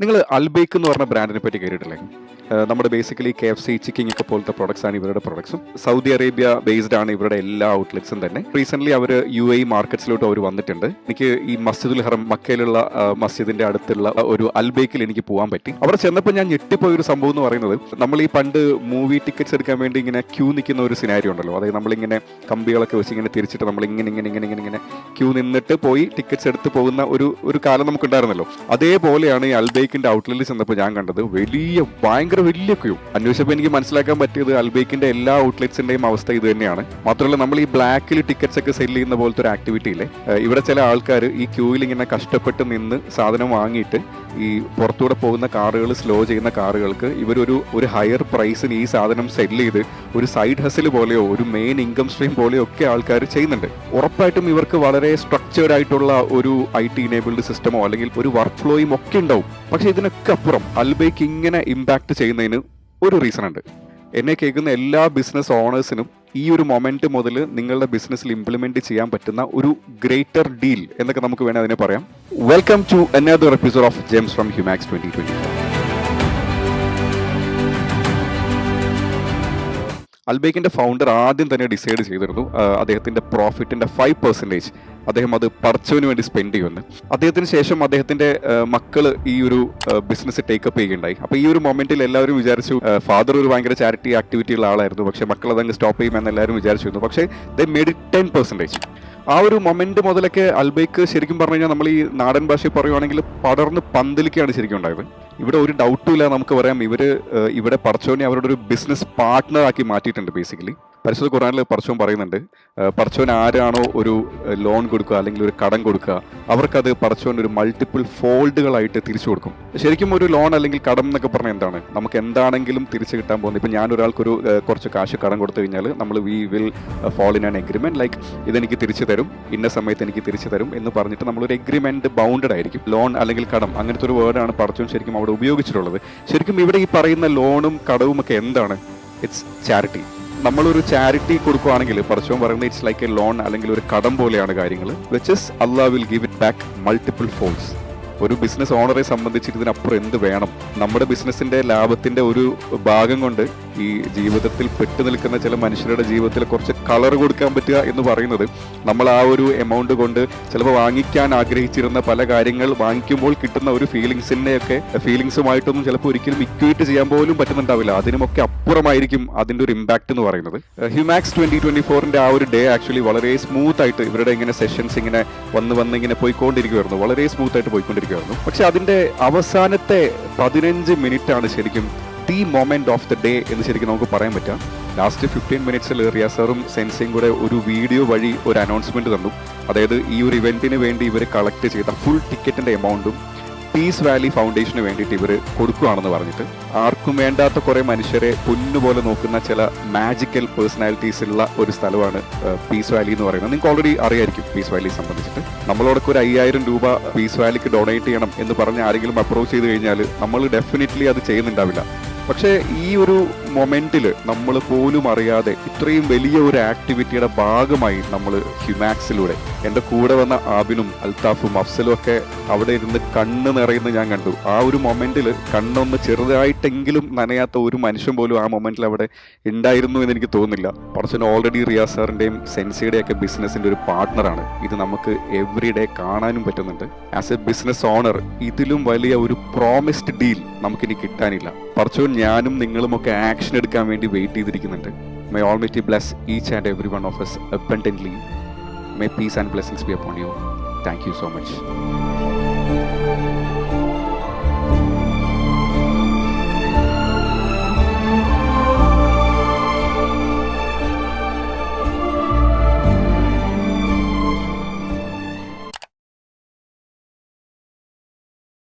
നിങ്ങൾ അൽബേക്ക് എന്ന് പറഞ്ഞ ബ്രാൻഡിനെ പറ്റി കേട്ടിട്ടില്ലേ? നമ്മുടെ ബേസിക്കലി KFC, ചിക്കിങ് ഒക്കെ പോലത്തെ പ്രൊഡക്ട്സ് ആണ് ഇവരുടെ പ്രൊഡക്ട്സും. സൗദി അറേബ്യ ബേസ്ഡ് ആണ് ഇവരുടെ എല്ലാ ഔട്ട്ലെറ്റ്സും തന്നെ. റീസെന്റ് അവർ UAE മാർക്കറ്റ്സിലോട്ട് അവർ വന്നിട്ടുണ്ട്. എനിക്ക് ഈ മസ്ജിദുൽ ഹറം മക്കയിലുള്ള മസ്ജിദിന്റെ അടുത്തുള്ള ഒരു അൽബേക്കിൽ എനിക്ക് പോകാൻ പറ്റി. അവിടെ ചെന്നപ്പോൾ ഞാൻ ഞെട്ടിപ്പോയ ഒരു സംഭവം എന്ന് പറയുന്നത്, നമ്മൾ ഈ പണ്ട് മൂവി ടിക്കറ്റ്സ് എടുക്കാൻ വേണ്ടി ഇങ്ങനെ ക്യൂ നിൽക്കുന്ന ഒരു സിനാരിയോ ഉണ്ടല്ലോ. അതായത് നമ്മളിങ്ങനെ കമ്പികളൊക്കെ വെച്ച് ഇങ്ങനെ തിരിച്ചിട്ട് നമ്മൾ ഇങ്ങനെ ക്യൂ നിന്നിട്ട് പോയി ടിക്കറ്റ്സ് എടുത്ത് പോകുന്ന ഒരു കാലം നമുക്കുണ്ടായിരുന്നല്ലോ. അതേപോലെയാണ് ഈ അൽബേക്കിന്റെ ഔട്ട്ലെറ്റിൽ ചെന്നപ്പോൾ ഞാൻ കണ്ടത് ഭയങ്കര വലിയ ക്യൂ. അന്വേഷിച്ചപ്പോൾ എനിക്ക് മനസ്സിലാക്കാൻ പറ്റിയത് അൽബേക്കിന്റെ എല്ലാ ഔട്ട്ലെറ്റ്സിന്റെയും അവസ്ഥ ഇത് തന്നെയാണ്. മാത്രമല്ല, നമ്മൾ ഈ ബ്ലാക്കിൽ ടിക്കറ്റ്സ് ഒക്കെ സെല് ചെയ്യുന്ന പോലത്തെ ഒരു ആക്ടിവിറ്റിയില്ലേ, ഇവിടെ ചില ആൾക്കാർ ഈ ക്യൂവിൽ ഇങ്ങനെ കഷ്ടപ്പെട്ട് നിന്ന് സാധനം വാങ്ങിയിട്ട് ഈ പുറത്തൂടെ പോകുന്ന കാറുകൾ, സ്ലോ ചെയ്യുന്ന കാറുകൾക്ക് ഇവരൊരു ഹയർ പ്രൈസിന് ഈ സാധനം സെല് ചെയ്ത് ഒരു സൈഡ് ഹസിൽ പോലെയോ ഒരു മെയിൻ ഇൻകം സ്ട്രീം പോലെയോ ഒക്കെ ആൾക്കാർ ചെയ്യുന്നുണ്ട്. ഉറപ്പായിട്ടും ഇവർക്ക് വളരെ സ്ട്രക്ചേർഡ് ആയിട്ടുള്ള ഒരു IT ഇനേബിൾഡ് സിസ്റ്റമോ അല്ലെങ്കിൽ ഒരു വർക്ക് ഫ്ലോയും ഒക്കെ ഉണ്ടാവും. പക്ഷെ ഇതിനൊക്കെ അപ്പുറം അൽബേക്ക് ഇങ്ങനെ ഇമ്പാക്ട് ചെയ്യുന്നതിന് ഒരു റീസൺ ഉണ്ട്. എന്നെ കേൾക്കുന്ന എല്ലാ ബിസിനസ് ഓണേഴ്സിനും ഈ ഒരു മൊമെന്റ് മുതൽ നിങ്ങളുടെ ബിസിനസ്സിൽ ഇംപ്ലിമെന്റ് ചെയ്യാൻ പറ്റുന്ന ഒരു ഗ്രേറ്റർ ഡീൽ എന്നൊക്കെ നമുക്ക് വേണേൽ അതിനെ പറയാം. Welcome to another episode of gems from Humax 2024. അൽബേക്കിന്റെ ഫൗണ്ടർ ആദ്യം തന്നെ ഡിസൈഡ് ചെയ്തിരുന്നു അദ്ദേഹത്തിന്റെ പ്രോഫിറ്റിന്റെ 5% അദ്ദേഹം അത് പടച്ചവന് വേണ്ടി സ്പെൻഡ് ചെയ്യുമെന്ന്. അദ്ദേഹത്തിന് ശേഷം അദ്ദേഹത്തിന്റെ മക്കള് ഈ ഒരു ബിസിനസ് ടേക്കപ്പ് ചെയ്യുകയുണ്ടായി. അപ്പൊ ഈ ഒരു മൊമെന്റിൽ എല്ലാവരും വിചാരിച്ചു ഫാദർ ഒരു ഭയങ്കര ചാരിറ്റി ആക്ടിവിറ്റി ഉള്ള ആളായിരുന്നു, പക്ഷെ മക്കൾ അതങ്ങ് സ്റ്റോപ്പ് ചെയ്യുമെന്ന് എല്ലാവരും വിചാരിച്ചിരുന്നു. പക്ഷേ ദേ മേഡ് ഇറ്റ് 10%. ആ ഒരു മൊമെന്റ് മുതലൊക്കെ അൽബേക്ക് ശരിക്കും പറഞ്ഞു കഴിഞ്ഞാൽ നമ്മൾ ഈ നാടൻ ഭാഷയിൽ പറയുവാണെങ്കിൽ പടർന്ന് പന്തലിക്കാണ് ശരിക്കും ഉണ്ടായത്. ഇവിടെ ഒരു ഡൗട്ടും ഇല്ല, നമുക്ക് പറയാം ഇവിടെ പടച്ചോനെ അവരുടെ ഒരു ബിസിനസ് പാർട്ട്ണർ ആക്കി മാറ്റിയിട്ടുണ്ട്. ബേസിക്കലി പരിശുദ്ധ ഖുർആനിൽ പടച്ചോൻ പറയുന്നുണ്ട്, പടച്ചോൻ ആരാണോ ഒരു ലോൺ കൊടുക്കുക അല്ലെങ്കിൽ ഒരു കടം കൊടുക്കുക, അവർക്കത് പടച്ചോൻ ഒരു മൾട്ടിപ്പിൾ ഫോൾഡുകളായിട്ട് തിരിച്ചു കൊടുക്കും. ശരിക്കും ഒരു ലോൺ അല്ലെങ്കിൽ കടം എന്നൊക്കെ പറഞ്ഞാൽ എന്താണ്, നമുക്ക് എന്താണെങ്കിലും തിരിച്ചു കിട്ടാൻ പോകുന്നത്. ഇപ്പം ഞാൻ ഒരാൾക്കൊരു കുറച്ച് കാശ് കടം കൊടുത്തു കഴിഞ്ഞാൽ നമ്മൾ we will fall in an agreement, like ഇതെനിക്ക് തിരിച്ചു തരും, ഇന്ന സമയത്ത് എനിക്ക് തിരിച്ചു തരും എന്ന് പറഞ്ഞിട്ട് നമ്മളൊരു എഗ്രിമെന്റ് ബൗണ്ടഡ് ആയിരിക്കും. ലോൺ അല്ലെങ്കിൽ കടം അങ്ങനത്തെ ഒരു വേർഡാണ് പടച്ചോൻ ശരിക്കും അവിടെ ഉപയോഗിച്ചിട്ടുള്ളത്. ശരിക്കും ഇവിടെ ഈ പറയുന്ന ലോണും കടവും ഒക്കെ എന്താണ്? It's charity. നമ്മളൊരു ചാരിറ്റി കൊടുക്കുകയാണെങ്കിൽ പടച്ചോൻ പറയുന്നത് ഇറ്റ്സ് ലൈക്ക് എ ലോൺ അല്ലെങ്കിൽ ഒരു കടം പോലെയാണ് കാര്യങ്ങൾ. Which is Allah will give it back multiple folds. ഒരു ബിസിനസ് ഓണറെ സംബന്ധിച്ച് ഇതിനപ്പുറം എന്ത് വേണം? നമ്മുടെ ബിസിനസിന്റെ ലാഭത്തിന്റെ ഒരു ഭാഗം കൊണ്ട് ഈ ജീവിതത്തിൽ പെട്ടു നിൽക്കുന്ന ചില മനുഷ്യരുടെ ജീവിതത്തിൽ കുറച്ച് കളർ കൊടുക്കാൻ പറ്റുക എന്ന് പറയുന്നത്, നമ്മൾ ആ ഒരു എമൗണ്ട് കൊണ്ട് ചിലപ്പോൾ വാങ്ങിക്കാൻ ആഗ്രഹിച്ചിരുന്ന പല കാര്യങ്ങൾ വാങ്ങിക്കുമ്പോൾ കിട്ടുന്ന ഒരു ഫീലിങ്സുമായിട്ടൊന്നും ചിലപ്പോൾ ഒരിക്കലും ഇക്വേറ്റ് ചെയ്യാൻ പോലും പറ്റുന്നുണ്ടാവില്ല. അതിനുമൊക്കെ അപ്പുറമായിരിക്കും അതിന്റെ ഒരു ഇമ്പാക്ട് എന്ന് പറയുന്നത്. ഹ്യൂമാക്സ് 2024 ആ ഒരു ഡേ ആക്ച്വലി വളരെ സ്മൂത്ത് ആയിട്ട് ഇവരുടെ ഇങ്ങനെ സെഷൻസ് ഇങ്ങനെ വന്ന് ഇങ്ങനെ പോയിക്കൊണ്ടിരിക്കുമായിരുന്നു, വളരെ സ്മൂത്ത് ആയിട്ട് പോയിക്കൊണ്ടിരിക്കും. പക്ഷെ അതിന്റെ അവസാനത്തെ 15 മിനിറ്റ് ആണ് ശരിക്കും the moment of the day എന്ന് ശരിക്കും നമുക്ക് പറയാൻ പറ്റാം. ലാസ്റ്റ് 15 മിനിറ്റ്സിൽ റിയാസറും സെൻസിയും കൂടെ ഒരു വീഡിയോ വഴി ഒരു അനൗൺസ്മെന്റ് തന്നു. അതായത് ഈ ഒരു ഇവന്റിന് വേണ്ടി ഇവർ കളക്ട് ചെയ്ത ഫുൾ ടിക്കറ്റിന്റെ എമൗണ്ടും പീസ് വാലി ഫൗണ്ടേഷന് വേണ്ടിയിട്ട് ഇവർ കൊടുക്കുകയാണെന്ന് പറഞ്ഞിട്ട്, ആർക്കും വേണ്ടാത്ത കുറെ മനുഷ്യരെ പൊന്നുപോലെ നോക്കുന്ന ചില മാജിക്കൽ പേഴ്സണാലിറ്റീസ് ഉള്ള ഒരു സ്ഥലമാണ് പീസ് വാലി എന്ന് പറയുന്നത്. നിങ്ങൾക്ക് ഓൾറെഡി അറിയായിരിക്കും പീസ് വാലിയെ സംബന്ധിച്ചിട്ട്. നമ്മളോടൊക്കെ ഒരു 5000 രൂപ പീസ് വാലിക്ക് ഡൊണേറ്റ് ചെയ്യണം എന്ന് പറഞ്ഞ് ആരെങ്കിലും അപ്രോച്ച് ചെയ്ത് കഴിഞ്ഞാൽ നമ്മൾ ഡെഫിനറ്റ്ലി അത് ചെയ്യുന്നുണ്ടാവില്ല. പക്ഷേ ഈ ഒരു മൊമെന്റിൽ നമ്മൾ പോലും അറിയാതെ ഇത്രയും വലിയ ഒരു ആക്ടിവിറ്റിയുടെ ഭാഗമായി നമ്മൾ ഹ്യൂമാക്സിലൂടെ, എൻ്റെ കൂടെ വന്ന ആബിനും അൽത്താഫും അഫ്സലും ഒക്കെ അവിടെ ഇരുന്ന് കണ്ണ് നിറയുന്നത് ഞാൻ കണ്ടു. ആ ഒരു മൊമെന്റിൽ കണ്ണൊന്ന് ചെറുതായിട്ടെങ്കിലും നനയാത്ത ഒരു മനുഷ്യൻ പോലും ആ മൊമെന്റിൽ അവിടെ ഉണ്ടായിരുന്നു എന്ന് എനിക്ക് തോന്നുന്നില്ല. പടച്ചൻ ഓൾറെഡി റിയാസ് സാറിന്റെയും സെൻസിയുടെയും ഒക്കെ ബിസിനസിന്റെ ഒരു പാർട്ട്ണറാണ്. ഇത് നമുക്ക് എവറി ഡേ കാണാനും പറ്റുന്നുണ്ട്. ആസ് എ ബിസിനസ് ഓണർ ഇതിലും വലിയ ഒരു പ്രോമിസ്ഡ് ഡീൽ നമുക്കിനി കിട്ടാനില്ല. പടച്ചോൻ ഞാനും നിങ്ങളും ഒക്കെ ആക്ഷൻ എടുക്കാൻ വേണ്ടി wait ചെയ്തിരിക്കുന്നുണ്ട്. May Almighty bless each and every one of us abundantly. May peace and blessings be upon you. Thank you so much.